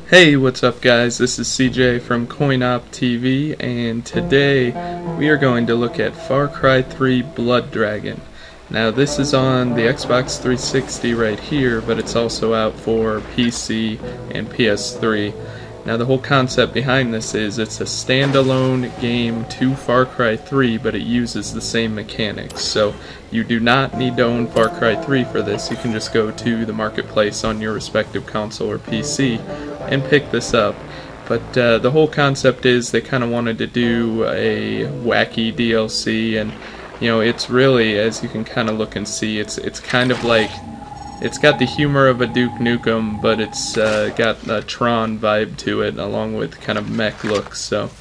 Hey, what's up guys? This is CJ from CoinOpTV, and today we are going to look at Far Cry 3 Blood Dragon. Now this is on the Xbox 360 right here, but it's also out for PC and PS3. Now the whole concept behind this is it's a standalone game to Far Cry 3, but it uses the same mechanics. So you do not need to own Far Cry 3 for this. You can just go to the marketplace on your respective console or PC and pick this up. But the whole concept is they kind of wanted to do a wacky DLC, and you know, it's really, as you can kind of look and see, it's kind of like, it's got the humor of a Duke Nukem, but it's got a Tron vibe to it, along with kind of mech looks. So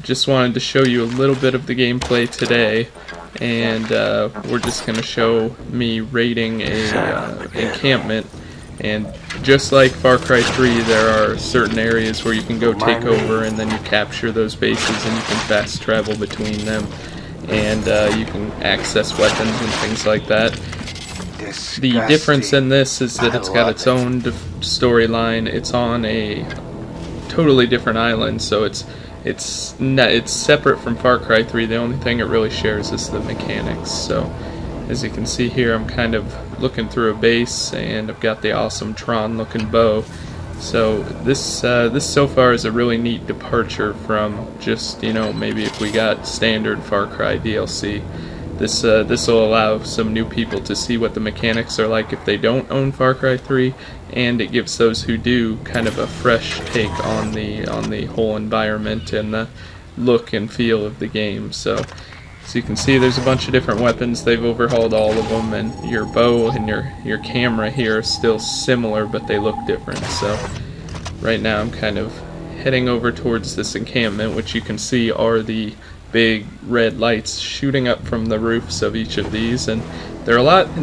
just wanted to show you a little bit of the gameplay today, and we're just going to show me raiding a encampment. And just like Far Cry 3, there are certain areas where you can go take over, and then you capture those bases and you can fast travel between them, and you can access weapons and things like that. The difference in this is that it's got its own storyline. It's on a totally different island, so it's separate from Far Cry 3. The only thing it really shares is the mechanics. So as you can see here, I'm kind of looking through a base, and I've got the awesome Tron looking bow. So this so far is a really neat departure from just, you know, maybe if we got standard Far Cry DLC. This will allow some new people to see what the mechanics are like if they don't own Far Cry 3, and it gives those who do kind of a fresh take on the whole environment and the look and feel of the game. So as you can see, there's a bunch of different weapons. They've overhauled all of them, and your bow and your camera here are still similar, but they look different. So right now I'm kind of heading over towards this encampment, which you can see are the big red lights shooting up from the roofs of each of these, and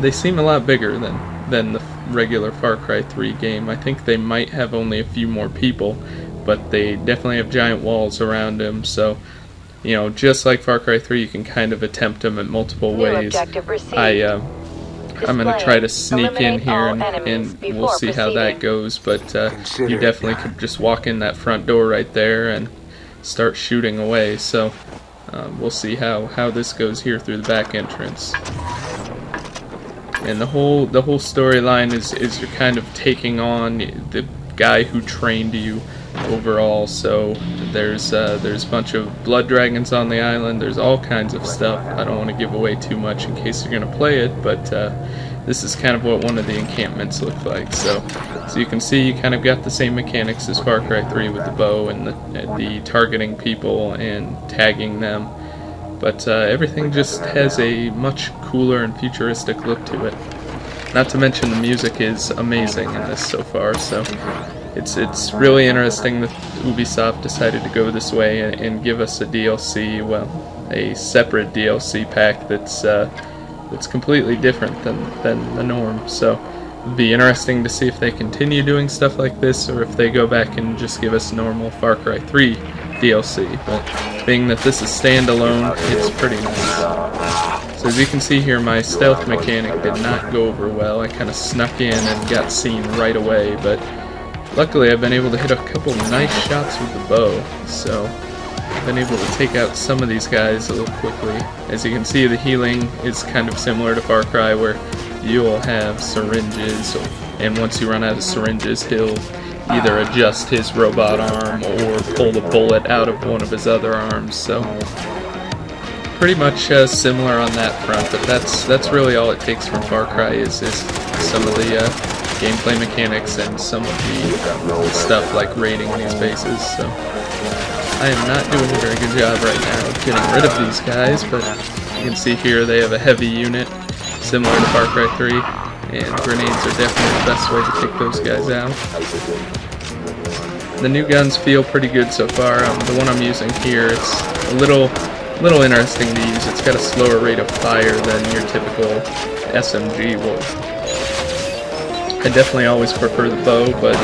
they seem a lot bigger than the regular Far Cry 3 game. I think they might have only a few more people, but they definitely have giant walls around them. So, you know, just like Far Cry 3, you can kind of attempt them in multiple ways. I'm going to try to sneak in here, and we'll see how that goes, but you definitely could just walk in that front door right there and start shooting away. So we'll see how this goes here through the back entrance. And the whole storyline is you're kind of taking on the guy who trained you overall. So there's a bunch of blood dragons on the island. There's all kinds of stuff. I don't want to give away too much in case you're going to play it, but this is kind of what one of the encampments look like. So you can see you kind of got the same mechanics as Far Cry 3 with the bow and the targeting people and tagging them, but everything just has a much cooler and futuristic look to it. Not to mention the music is amazing in this so far. So it's really interesting that Ubisoft decided to go this way and give us a DLC, well, a separate DLC pack that's completely different than the norm. So it'd be interesting to see if they continue doing stuff like this, or if they go back and just give us normal Far Cry 3 DLC. But being that this is standalone, it's pretty nice. So as you can see here, my stealth mechanic did not go over well. I kind of snuck in and got seen right away, but luckily I've been able to hit a couple nice shots with the bow, so I've been able to take out some of these guys a little quickly. As you can see, the healing is kind of similar to Far Cry, where you'll have syringes, and once you run out of syringes, he'll either adjust his robot arm or pull the bullet out of one of his other arms. So pretty much similar on that front, but that's really all it takes from Far Cry is some of the gameplay mechanics and some of the stuff like raiding these bases. So I am not doing a very good job right now of getting rid of these guys, but you can see here they have a heavy unit similar to Far Cry 3, and grenades are definitely the best way to take those guys out. The new guns feel pretty good so far. The one I'm using here, it's a little interesting to use. It's got a slower rate of fire than your typical SMG will. I definitely always prefer the bow, but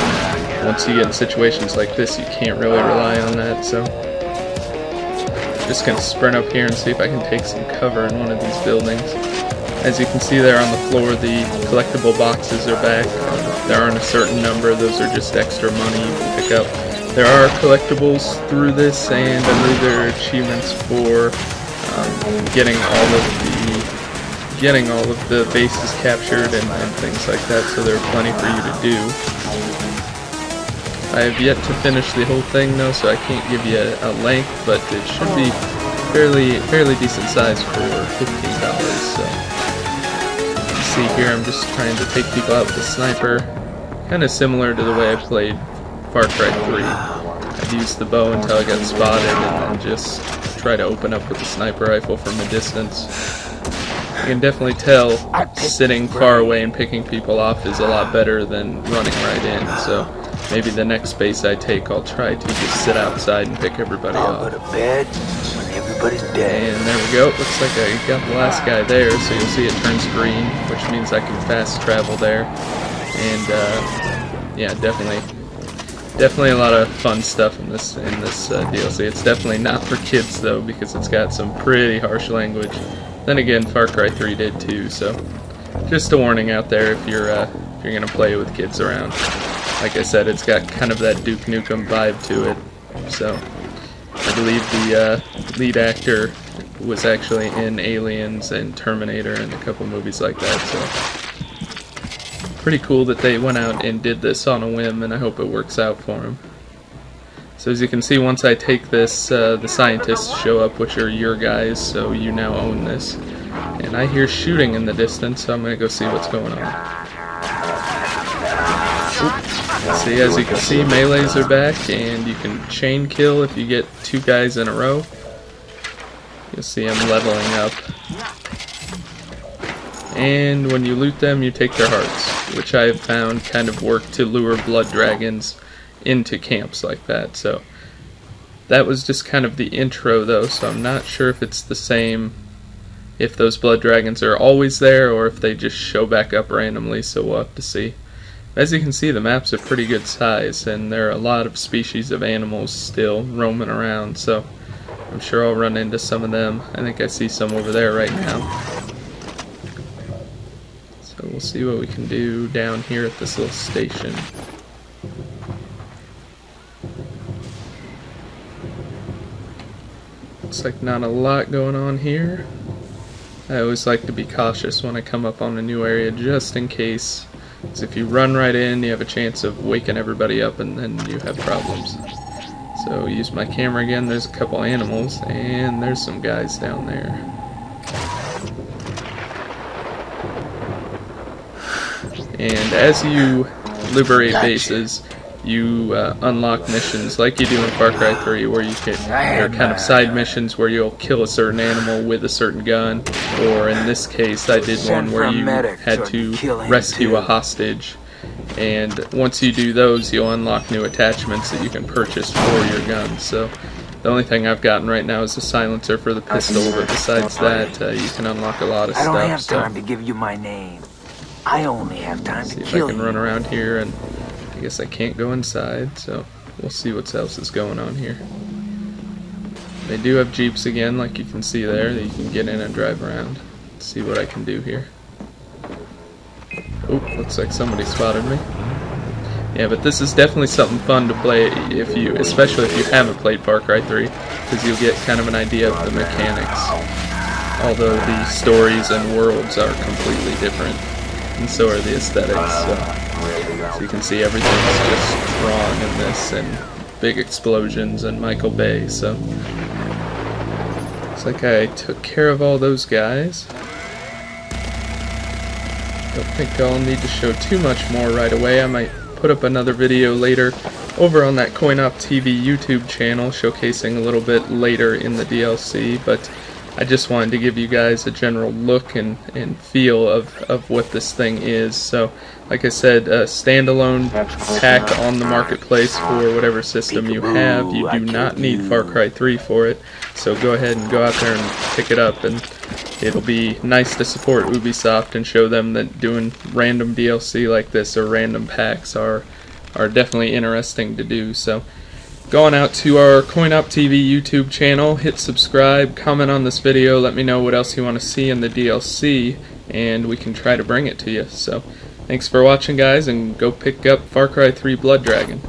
once you get in situations like this, you can't really rely on that. So just gonna sprint up here and see if I can take some cover in one of these buildings. As you can see there on the floor, the collectible boxes are back. There aren't a certain number, those are just extra money you can pick up. There are collectibles through this, and I believe there are achievements for getting all of the bases captured and things like that, so there are plenty for you to do. I have yet to finish the whole thing though, so I can't give you a length, but it should be fairly decent size for $15. So you can see here I'm just trying to take people out with a sniper, kind of similar to the way I played Far Cry 3. I'd use the bow until I got spotted and then just try to open up with the sniper rifle from a distance. You can definitely tell sitting far away and picking people off is a lot better than running right in, so maybe the next base I take I'll try to just sit outside and pick everybody off. I'll go to bed when everybody's dead. And there we go, looks like I got the last guy there, so you'll see it turns green, which means I can fast travel there. And yeah, definitely a lot of fun stuff in this DLC. It's definitely not for kids though, because it's got some pretty harsh language. Then again, Far Cry 3 did too, so just a warning out there if you're gonna play with kids around. Like I said, it's got kind of that Duke Nukem vibe to it. So I believe the lead actor was actually in Aliens and Terminator and a couple movies like that. So pretty cool that they went out and did this on a whim, and I hope it works out for them. So as you can see, once I take this, the scientists show up, which are your guys, so you now own this. And I hear shooting in the distance, so I'm going to go see what's going on. Oop. See, as you can see, melees are back, and you can chain kill if you get 2 guys in a row. You'll see I'm leveling up. And when you loot them, you take their hearts, which I have found kind of work to lure blood dragons into camps like that. So that was just kind of the intro though, so I'm not sure if it's the same, if those blood dragons are always there or if they just show back up randomly, so we'll have to see. As you can see, the map's a pretty good size, and there are a lot of species of animals still roaming around, so I'm sure I'll run into some of them. I think I see some over there right now. So we'll see what we can do down here at this little station. Looks like not a lot going on here. I always like to be cautious when I come up on a new area, just in case. Because if you run right in, you have a chance of waking everybody up and then you have problems. So use my camera again. There's a couple animals, and there's some guys down there. And as you liberate bases, you unlock missions like you do in Far Cry 3, where you can, there are kind of side missions where you'll kill a certain animal with a certain gun, or in this case I did one where you had to rescue a hostage, and once you do those you'll unlock new attachments that you can purchase for your gun. So the only thing I've gotten right now is a silencer for the pistol, but besides that you can unlock a lot of stuff. I don't have time to give you my name. I only have time to kill you. See if I can run around here, and I guess I can't go inside, so we'll see what else is going on here. They do have Jeeps again, like you can see there, that you can get in and drive around. Let's see what I can do here. Oh, looks like somebody spotted me. Yeah, but this is definitely something fun to play, especially if you haven't played Far Cry 3, because you'll get kind of an idea of the mechanics. Although the stories and worlds are completely different, and so are the aesthetics. So you can see everything's just drawn in this, and big explosions and Michael Bay. So looks like I took care of all those guys. Don't think I'll need to show too much more right away. I might put up another video later over on that CoinOpTV YouTube channel showcasing a little bit later in the DLC, but I just wanted to give you guys a general look and feel of what this thing is. So, like I said, a standalone pack on the marketplace for whatever system you have. You do not need Far Cry 3 for it, so go ahead and go out there and pick it up, and it'll be nice to support Ubisoft and show them that doing random DLC like this or random packs are definitely interesting to do. So, going out to our CoinOpTV YouTube channel, hit subscribe, comment on this video, let me know what else you want to see in the DLC, and we can try to bring it to you. So thanks for watching, guys, and go pick up Far Cry 3 Blood Dragon.